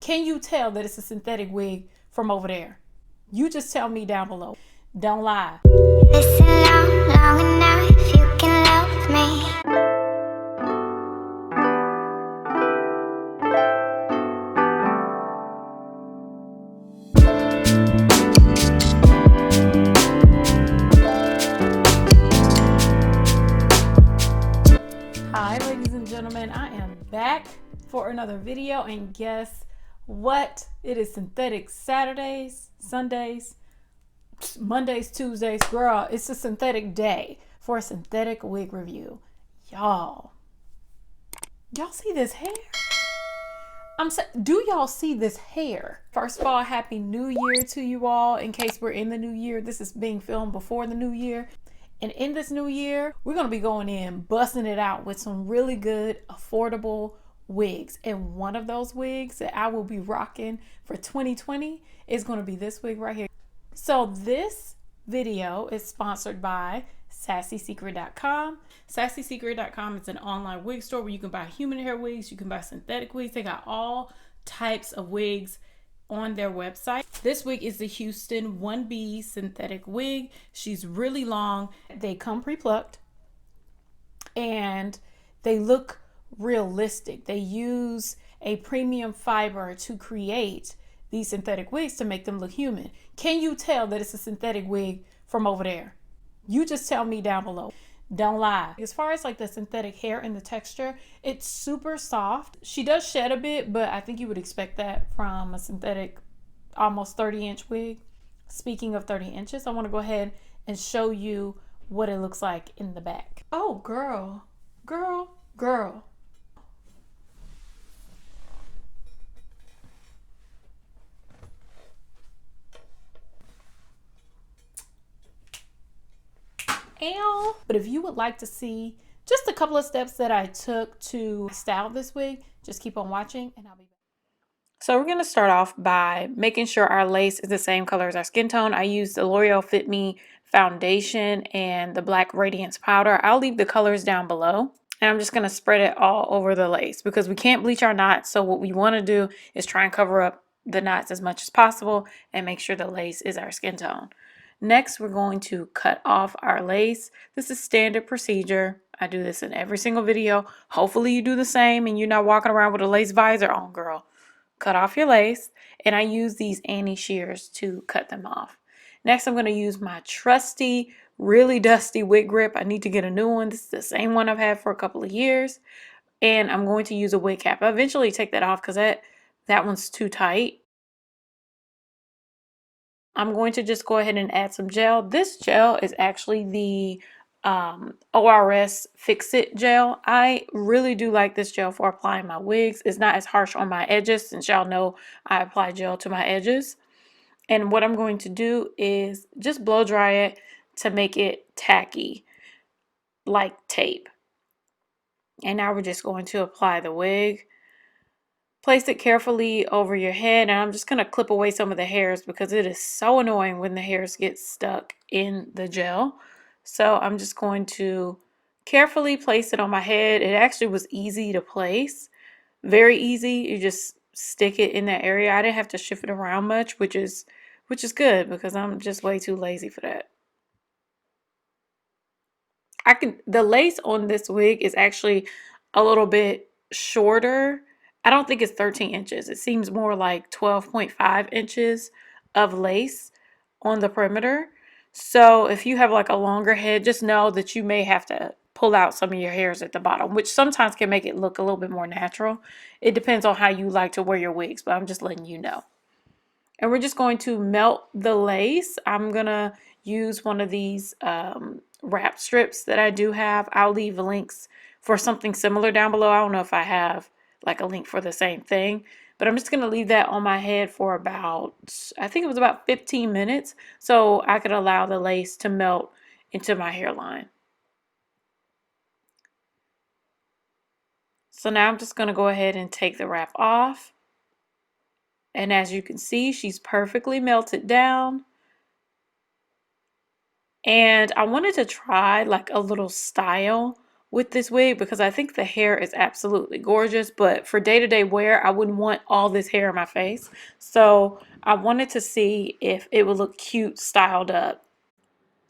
Can you tell that it's a synthetic wig from over there? You just tell me down below. Don't lie. Listen long enough, you can love me. Hi ladies and gentlemen, I am back for another video, and guess what? It is synthetic Saturdays, Sundays, Mondays, Tuesdays. Girl, it's a synthetic day for a synthetic wig review. Y'all see this hair? Do y'all see this hair? First of all, happy new year to you all. In case we're in the new year, this is being filmed before the new year. And in this new year, we're going to be going in, busting it out with some really good, affordable wigs. And one of those wigs that I will be rocking for 2020 is going to be this wig right here. So this video is sponsored by SassySecret.com. SassySecret.com is an online wig store where you can buy human hair wigs, you can buy synthetic wigs. They got all types of wigs on their website. This wig is the Houston 1B synthetic wig. She's really long. They come pre-plucked and they look realistic. They use a premium fiber to create these synthetic wigs to make them look human. Can you tell that it's a synthetic wig from over there? You just tell me down below. Don't lie. As far as like the synthetic hair and the texture, it's super soft. She does shed a bit, but I think you would expect that from a synthetic almost 30-inch wig. Speaking of 30 inches, I want to go ahead and show you what it looks like in the back. Oh, girl. Ow. But if you would like to see just a couple of steps that I took to style this wig, just keep on watching and I'll be back. So we're going to start off by making sure our lace is the same color as our skin tone. I used the L'Oreal Fit Me foundation and the Black Radiance powder. I'll leave the colors down below. And I'm just going to spread it all over the lace because we can't bleach our knots. So what we want to do is try and cover up the knots as much as possible and make sure the lace is our skin tone. Next, we're going to cut off our lace. This is standard procedure. I do this in every single video. Hopefully you do the same and you're not walking around with a lace visor on, girl. Cut off your lace, and I use these Annie shears to cut them off. Next, I'm going to use my trusty, really dusty wig grip. I need to get a new one. This is the same one I've had for a couple of years, and I'm going to use a wig cap. I eventually take that off because that one's too tight. I'm going to just go ahead and add some gel. This gel is actually the ORS Fix-It gel. I really do like this gel for applying my wigs. It's not as harsh on my edges, since y'all know I apply gel to my edges. And what I'm going to do is just blow dry it to make it tacky, like tape. And now we're just going to apply the wig. Place it carefully over your head, and I'm just going to clip away some of the hairs because it is so annoying when the hairs get stuck in the gel. So I'm just going to carefully place it on my head. It actually was easy to place, very easy. You just stick it in that area. I didn't have to shift it around much, which is good because I'm just way too lazy for that. The lace on this wig is actually a little bit shorter. I don't think it's 13 inches. It seems more like 12.5 inches of lace on the perimeter. So if you have like a longer head, just know that you may have to pull out some of your hairs at the bottom, which sometimes can make it look a little bit more natural. It depends on how you like to wear your wigs, but I'm just letting you know. And we're just going to melt the lace. I'm going to use one of these wrap strips that I do have. I'll leave links for something similar down below. I don't know if I have like a link for the same thing, but I'm just going to leave that on my head for about, I think it was about 15 minutes, so I could allow the lace to melt into my hairline. So now I'm just going to go ahead and take the wrap off. And as you can see, she's perfectly melted down. And I wanted to try like a little style with this wig because I think the hair is absolutely gorgeous, but for day-to-day wear, I wouldn't want all this hair in my face. So I wanted to see if it would look cute styled up.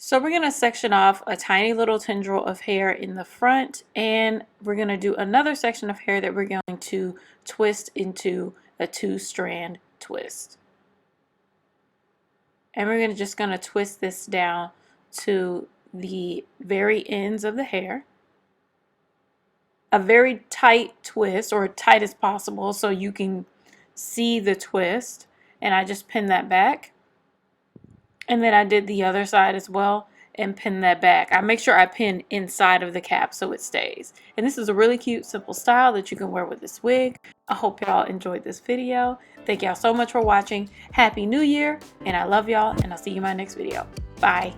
So we're going to section off a tiny little tendril of hair in the front, and we're going to do another section of hair that we're going to twist into a 2-strand twist. And we're just going to twist this down to the very ends of the hair. A very tight twist, or tight as possible, so you can see the twist. And I just pinned that back. And then I did the other side as well and pinned that back. I make sure I pin inside of the cap so it stays. And this is a really cute, simple style that you can wear with this wig. I hope y'all enjoyed this video. Thank y'all so much for watching. Happy New Year, and I love y'all, and I'll see you in my next video. Bye.